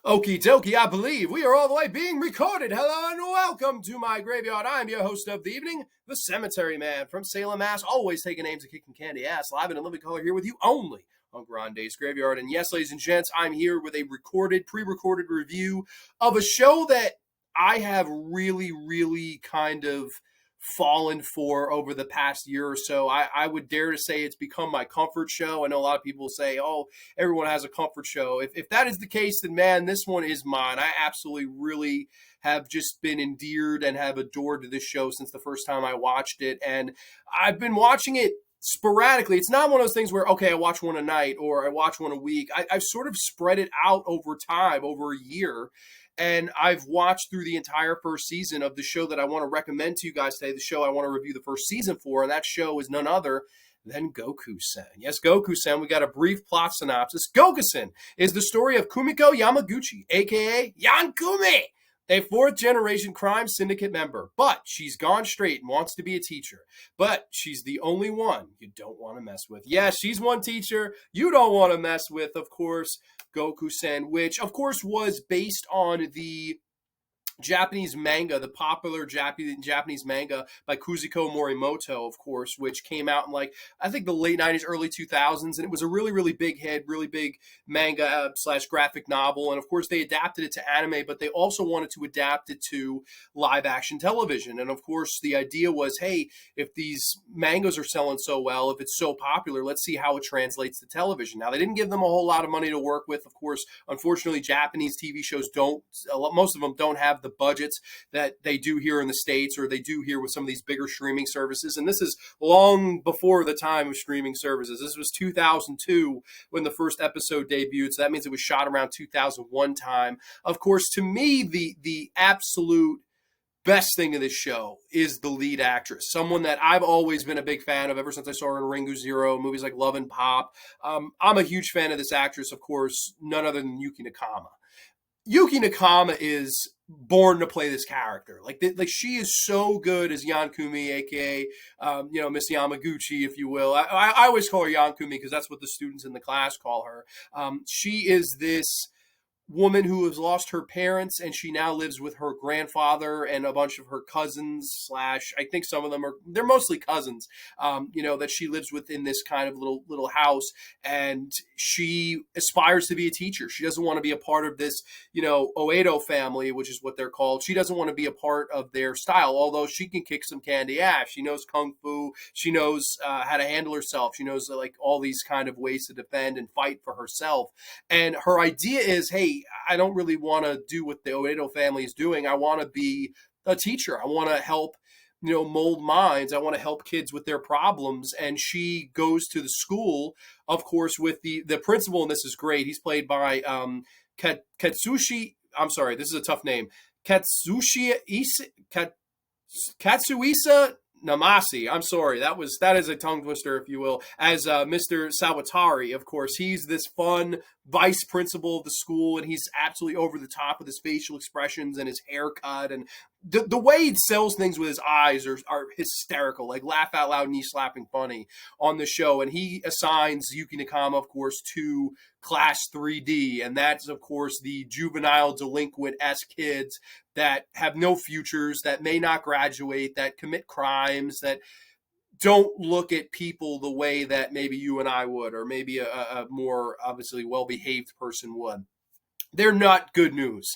Okie dokie, I believe we are all the way being recorded. Hello and welcome to my graveyard. I'm your host of the evening, the Cemetery Man from Salem, Mass. Always taking names and kicking candy ass. Live in a living color here with you only on Grande's Graveyard. And yes, ladies and gents, I'm here with a pre-recorded review of a show that I have really kind of fallen for over the past year or so. I would dare to say it's become my comfort show. I know a lot of people say, oh, everyone has a comfort show. If that is the case, then man, this one is mine. I absolutely really have just been endeared and have adored this show since the first time I watched it. And I've been watching it sporadically. It's not one of those things where, okay, I watch one a night or I watch one a week. I've sort of spread it out over time, over a year. And I've watched through the entire first season of the show that I want to recommend to you guys today, the show I want to review the first season for, and that show is none other than Gokusen. Yes, Gokusen. We got a brief plot synopsis. Gokusen is the story of Kumiko Yamaguchi, a.k.a. Yankumi, a fourth-generation crime syndicate member. But she's gone straight and wants to be a teacher. But she's the only one you don't want to mess with. Yes, she's one teacher you don't want to mess with, of course. Gokusen, which of course was based on the Japanese manga, the popular Japanese manga by Kuzuko Morimoto, of course, which came out in I think the late 90s, early 2000s. And it was a really big hit, really big manga / graphic novel. And of course, they adapted it to anime, but they also wanted to adapt it to live action television. And of course, the idea was, hey, if these mangas are selling so well, if it's so popular, let's see how it translates to television. Now, they didn't give them a whole lot of money to work with. Of course, unfortunately, Japanese TV shows most of them don't have the budgets that they do here in the States, or they do here with some of these bigger streaming services. And this is long before the time of streaming services. This was 2002 when the first episode debuted, so that means it was shot around 2001 time. Of course, to me, the absolute best thing of this show is the lead actress, someone that I've always been a big fan of ever since I saw her in Ringu Zero, movies like Love and Pop. I'm a huge fan of this actress, of course, none other than Yukie Nakama. Yukie Nakama is born to play this character. Like she is so good as Yankumi, aka Miss Yamaguchi, if you will. I always call her Yankumi because that's what the students in the class call her. She is this woman who has lost her parents, and she now lives with her grandfather and a bunch of her cousins / I think some of them they're mostly cousins, that she lives with in this kind of little house. And she aspires to be a teacher. She doesn't want to be a part of this, Oedo family, which is what they're called. She doesn't want to be a part of their style, although she can kick some candy ass. She knows kung fu. She knows how to handle herself. She knows all these kind of ways to defend and fight for herself. And her idea is, hey, I don't really want to do what the Oedo family is doing. I want to be a teacher. I want to help, mold minds. I want to help kids with their problems. And she goes to the school, of course, with the principal, and this is great. He's played by Katsushi. I'm sorry, this is a tough name. Katsuisa Namasi. I'm sorry. That is a tongue twister, if you will. As Mr. Sawatari, of course, he's this fun vice principal of the school, and he's absolutely over the top with his facial expressions and his haircut, and the way he sells things with his eyes are hysterical, like laugh out loud, knee slapping funny on the show. And he assigns Yukie Nakama, of course, to Class 3D, and that's, of course, the juvenile delinquent-esque kids that have no futures, that may not graduate, that commit crimes, that don't look at people the way that maybe you and I would, or maybe a more obviously well-behaved person would. They're not good news.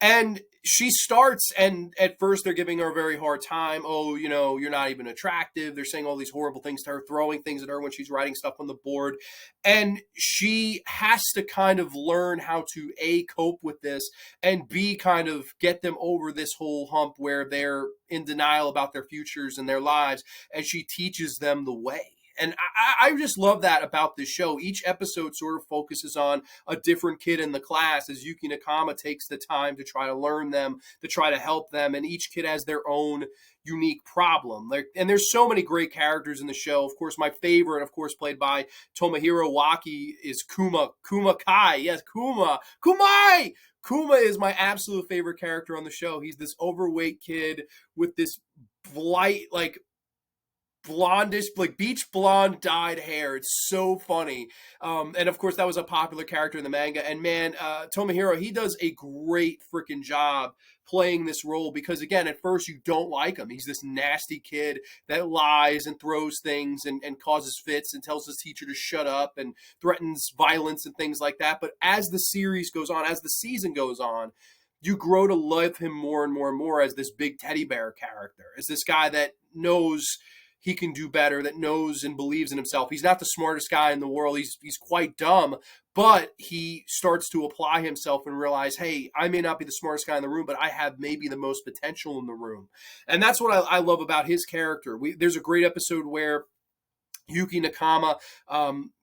And she starts, and at first they're giving her a very hard time. Oh, you're not even attractive. They're saying all these horrible things to her, throwing things at her when she's writing stuff on the board. And she has to kind of learn how to, A, cope with this, and B, kind of get them over this whole hump where they're in denial about their futures and their lives. And she teaches them the way. And I just love that about this show. Each episode sort of focuses on a different kid in the class as Yukie Nakama takes the time to try to learn them, to try to help them. And each kid has their own unique problem. And there's so many great characters in the show. Of course, my favorite, of course, played by Tomohiro Waki, is Kuma Kai. Yes, Kumai! Kuma is my absolute favorite character on the show. He's this overweight kid with this blight, blondish, like beach blonde dyed hair. It's so funny. And of course, that was a popular character in the manga. And man, Tomohiro, he does a great freaking job playing this role because, again, at first you don't like him. He's this nasty kid that lies and throws things and causes fits and tells his teacher to shut up and threatens violence and things like that. But as the series goes on, as the season goes on, you grow to love him more and more and more as this big teddy bear character, as this guy that knows he can do better, that knows and believes in himself. He's not the smartest guy in the world. He's quite dumb, but he starts to apply himself and realize, hey, I may not be the smartest guy in the room, but I have maybe the most potential in the room. And that's what I love about his character. There's a great episode where Yukie Nakama,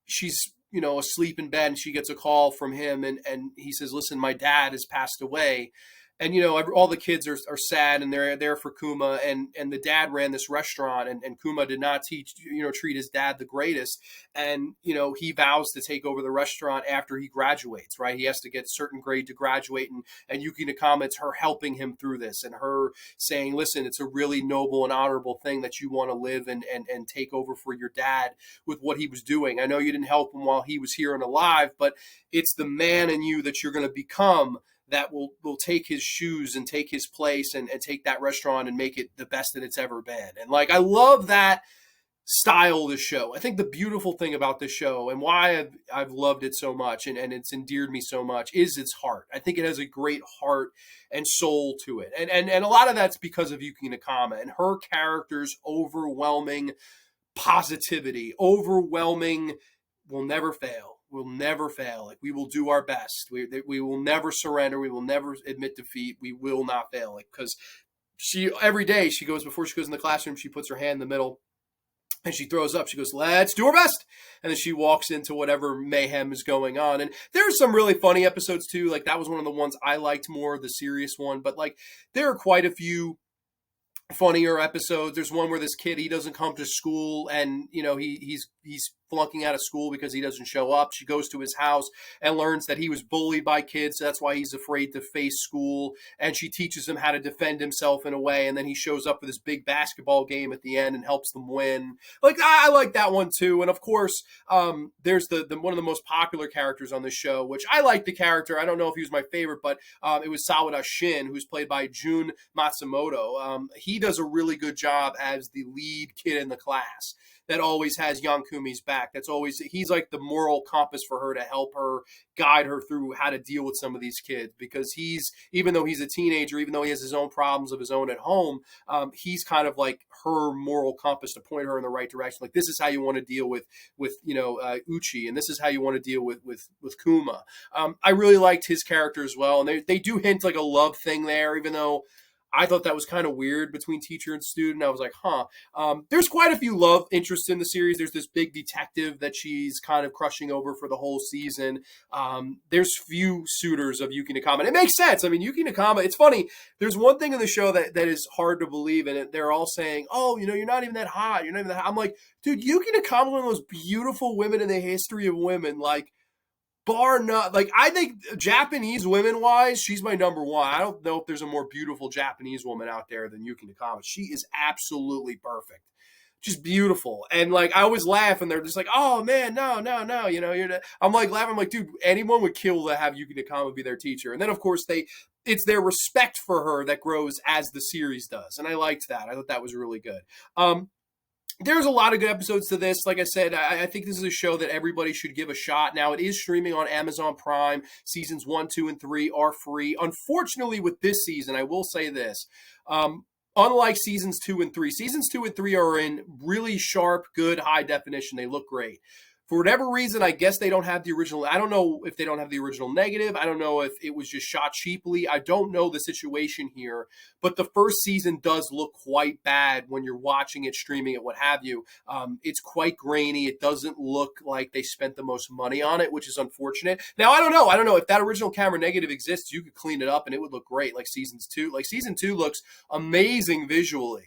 she's asleep in bed, and she gets a call from him, and he says, listen, my dad has passed away. And, all the kids are sad, and they're there for Kuma, and the dad ran this restaurant, and Kuma did not treat his dad the greatest. And, he vows to take over the restaurant after he graduates, right? He has to get a certain grade to graduate, and Yukie Nakama, it's her helping him through this, and her saying, listen, it's a really noble and honorable thing that you want to live and take over for your dad with what he was doing. I know you didn't help him while he was here and alive, but it's the man in you that you're going to become that will take his shoes and take his place and take that restaurant and make it the best that it's ever been. And I love that style of the show. I think the beautiful thing about the show and why I've loved it so much and it's endeared me so much is its heart. I think it has a great heart and soul to it. And a lot of that's because of Yukie Nakama and her character's overwhelming positivity, overwhelming will never fail. We'll never fail. We will do our best. We will never surrender. We will never admit defeat. We will not fail. Because every day before she goes in the classroom, she puts her hand in the middle and she throws up. She goes, let's do our best. And then she walks into whatever mayhem is going on. And there's some really funny episodes too. That was one of the ones I liked more, the serious one. But there are quite a few funnier episodes. There's one where this kid, he doesn't come to school, and he's flunking out of school because he doesn't show up. She goes to his house and learns that he was bullied by kids, so that's why he's afraid to face school, and she teaches him how to defend himself in a way, and then he shows up for this big basketball game at the end and helps them win. I like that one too. And of course, there's the one of the most popular characters on the show, which I like the character. I don't know if he was my favorite, but it was Sawada Shin, who's played by Jun Matsumoto. He does a really good job as the lead kid in the class that always has Yankumi's back. He's like the moral compass for her to help her, guide her through how to deal with some of these kids, because even though he's a teenager, even though he has his own problems of his own at home, he's kind of like her moral compass to point her in the right direction. This is how you want to deal with Uchi, and this is how you want to deal with Kuma. I really liked his character as well, and they do hint a love thing there, even though I thought that was kind of weird between teacher and student. I was like, there's quite a few love interests in the series. There's this big detective that she's kind of crushing over for the whole season. There's few suitors of Yukie Nakama. And it makes sense. I mean, Yukie Nakama, it's funny. There's one thing in the show that is hard to believe, and they're all saying, oh, you're not even that hot. You're not even that hot. I'm like, dude, Yukie Nakama is one of the most beautiful women in the history of women. Bar none. I think Japanese women wise, she's my number one. I don't know if there's a more beautiful Japanese woman out there than Yukie Nakama. She is absolutely perfect. Just beautiful. And I always laugh, and they're just like, oh man, no. I'm laughing. I'm like, dude, anyone would kill to have Yukie Nakama be their teacher. And then of course it's their respect for her that grows as the series does. And I liked that. I thought that was really good. There's a lot of good episodes to this. Like I said, I think this is a show that everybody should give a shot. Now, it is streaming on Amazon Prime. Seasons 1, 2, and 3 are free. Unfortunately, with this season, I will say this. Unlike seasons 2 and 3, seasons 2 and 3 are in really sharp, good, high definition. They look great. For whatever reason, I guess they don't have the original. I don't know if they don't have the original negative. I don't know if it was just shot cheaply. I don't know the situation here. But the first season does look quite bad when you're watching it, streaming it, what have you. It's quite grainy. It doesn't look like they spent the most money on it, which is unfortunate. Now, I don't know. I don't know if that original camera negative exists. You could clean it up and it would look great, like seasons 2. Season 2 looks amazing visually.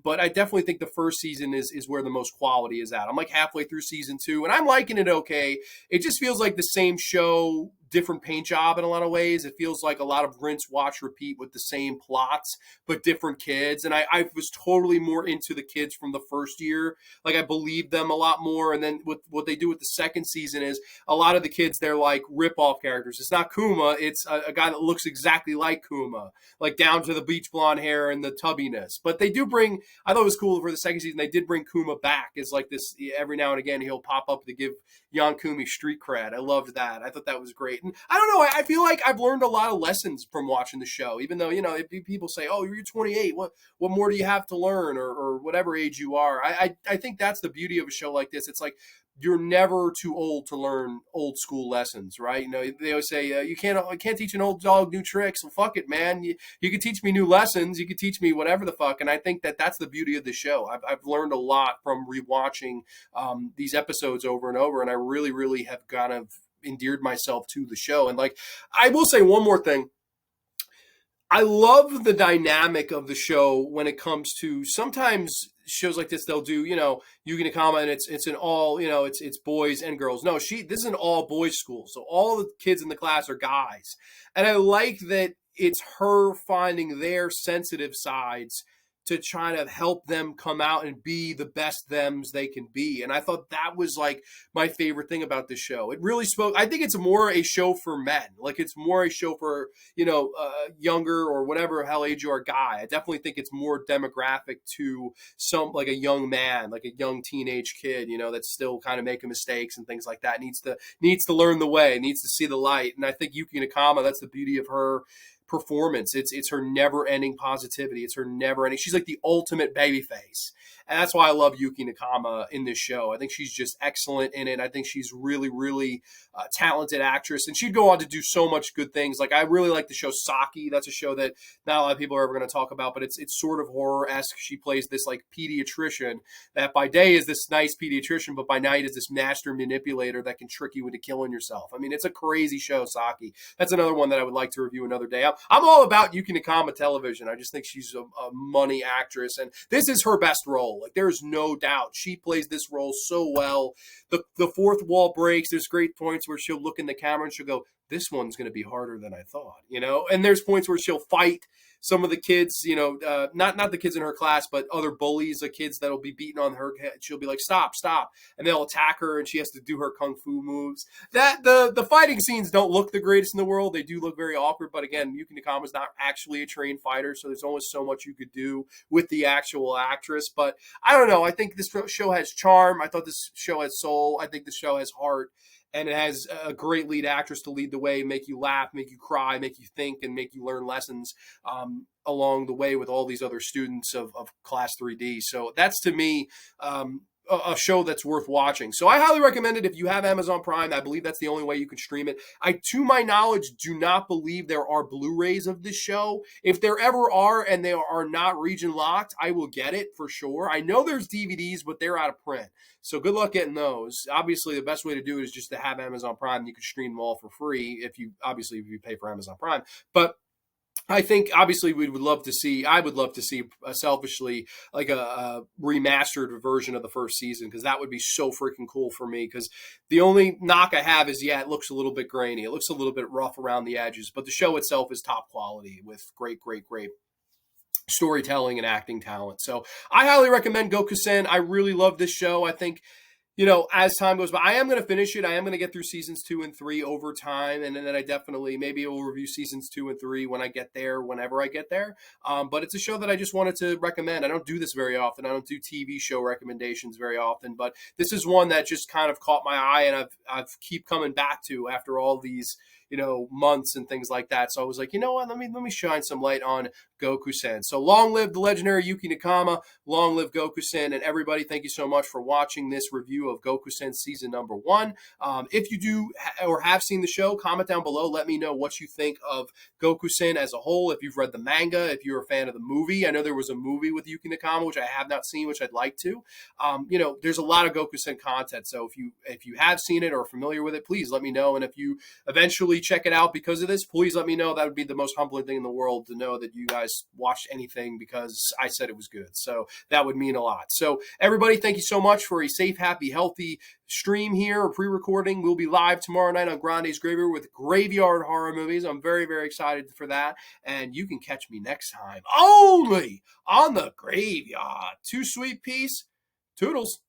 But I definitely think the first season is where the most quality is at. I'm halfway through season 2, and I'm liking it okay. It just feels like the same show different paint job in a lot of ways. It feels like a lot of rinse, watch, repeat with the same plots, but different kids. And I was totally more into the kids from the first year. Like, I believed them a lot more. And then what they do with the second season is a lot of the kids, they're like rip-off characters. It's not Kuma. It's a guy that looks exactly like Kuma, like down to the bleach blonde hair and the tubbiness. But they do bring, I thought it was cool for the second season, they did bring Kuma back as like this, every now and again, he'll pop up to give Yankumi street cred. I loved that. I thought that was great. And I don't know, I feel like I've learned a lot of lessons from watching the show, even though, people say, oh, you're 28. What more do you have to learn, or whatever age you are? I think that's the beauty of a show like this. It's like, you're never too old to learn old school lessons, right? They always say, you can't teach an old dog new tricks. Well, fuck it, man. You can teach me new lessons. You can teach me whatever the fuck. And I think that's the beauty of the show. I've learned a lot from rewatching these episodes over and over. And I really, really have kind of endeared myself to the show. And like, I will say one more thing. I love the dynamic of the show when it comes to, sometimes shows like this, they'll do, Yukie Nakama, and it's an all, it's boys and girls. No, this is an all boys school. So all the kids in the class are guys. And I like that it's her finding their sensitive sides to try to help them come out and be the best thems they can be. And I thought that was like my favorite thing about this show. It really spoke. I think it's more a show for men. Like, it's more a show for, younger or whatever hell age you are guy. I definitely think it's more demographic to like a young man, like a young teenage kid, that's still kind of making mistakes and things like that. Needs to learn the way, needs to see the light. And I think Yukie Nakama, that's the beauty of her performance. It's her never-ending positivity. It's her never-ending. She's like the ultimate baby face. And that's why I love Yukie Nakama in this show. I think she's just excellent in it. I think she's really, really talented actress. And she'd go on to do so much good things. Like, I really like the show Saki. That's a show that not a lot of people are ever going to talk about, but it's sort of horror-esque. She plays this like pediatrician that by day is this nice pediatrician, but by night is this master manipulator that can trick you into killing yourself. I mean, it's a crazy show, Saki. That's another one that I would like to review another day. I'm all about Yukie Nakama television. I just think she's a money actress, and this is her best role. Like, there's no doubt. She plays this role so well. The fourth wall breaks. There's great points where she'll look in the camera and she'll go, this one's going to be harder than I thought, And there's points where she'll fight some of the kids, not the kids in her class, but other bullies, the kids that'll be beating on her head. She'll be like, stop. And they'll attack her and she has to do her kung fu moves. That the fighting scenes don't look the greatest in the world. They do look very awkward. But again, Yukie Nakama is not actually a trained fighter. So there's only so much you could do with the actual actress. But I don't know. I think this show has charm. I thought this show has soul. I think this show has heart. And it has a great lead actress to lead the way, make you laugh, make you cry, make you think, and make you learn lessons along the way with all these other students of Class 3D. So that's, to me, a show that's worth watching. So I highly recommend it if you have Amazon Prime. I believe that's the only way you can stream it. To my knowledge, do not believe there are Blu-rays of this show. If there ever are and they are not region locked, I will get it for sure. I know there's DVDs, but they're out of print. So good luck getting those. Obviously, the best way to do it is just to have Amazon Prime. You can stream them all for free if you pay for Amazon Prime. But I think obviously I would love to see selfishly like a remastered version of the first season, because that would be so freaking cool for me. Because the only knock I have is, it looks a little bit grainy. It looks a little bit rough around the edges, but the show itself is top quality with great storytelling and acting talent. So I highly recommend Gokusen. I really love this show. I think, as time goes by, I am going to finish it. I am going to get through seasons 2 and 3 over time. And then I definitely, maybe will review seasons 2 and 3 when I get there, whenever I get there. But it's a show that I just wanted to recommend. I don't do this very often. I don't do TV show recommendations very often, but this is one that just kind of caught my eye, and I've keep coming back to after all these, months and things like that. So I was like, you know what, let me shine some light on Gokusen. So long live the legendary Yukie Nakama, long live Gokusen, and everybody, thank you so much for watching this review of Gokusen season number 1. If you do or have seen the show, comment down below. Let me know what you think of Gokusen as a whole. If you've read the manga, if you're a fan of the movie. I know there was a movie with Yukie Nakama, which I have not seen, which I'd like to. There's a lot of Gokusen content. So if you have seen it or are familiar with it, please let me know. And if you eventually really check it out because of this, please let me know. That would be the most humbling thing in the world to know that you guys watched anything because I said it was good. So that would mean a lot. So everybody, thank you so much for a safe, happy, healthy stream here, or pre-recording. We'll be live tomorrow night on Grande's Graveyard with Graveyard Horror Movies. I'm very, very excited for that. And you can catch me next time only on the Graveyard. Too sweet, peace. Toodles.